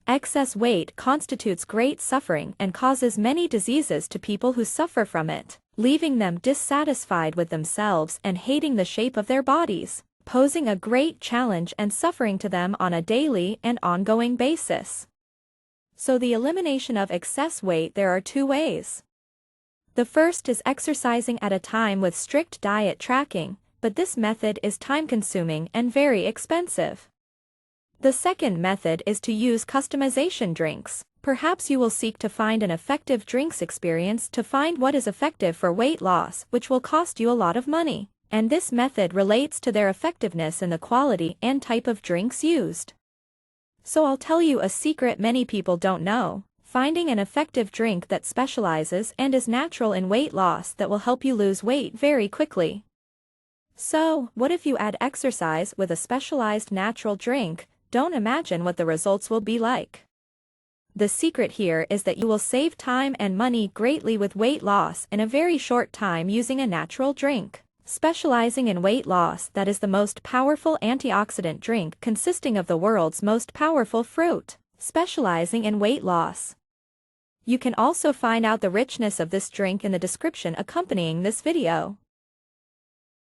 Excess weight constitutes great suffering and causes many diseases to people who suffer from it, leaving them dissatisfied with themselves and hating the shape of their bodies, posing a great challenge and suffering to them on a daily and ongoing basis. So the elimination of excess weight, there are two ways. The first is exercising at a time with strict diet tracking, but this method is time-consuming and very expensive. The second method is to use customization drinks. Perhaps you will seek to find an effective drinks experience to find what is effective for weight loss, which will cost you a lot of money, and this method relates to their effectiveness in the quality and type of drinks used. So I'll tell you a secret many people don't know: finding an effective drink that specializes and is natural in weight loss that will help you lose weight very quickly. So, what if you add exercise with a specialized natural drink? Don't imagine what the results will be like. The secret here is that you will save time and money greatly with weight loss in a very short time using a natural drink. Specializing in weight loss, that is the most powerful antioxidant drink consisting of the world's most powerful fruit. Specializing in weight loss. You can also find out the richness of this drink in the description accompanying this video.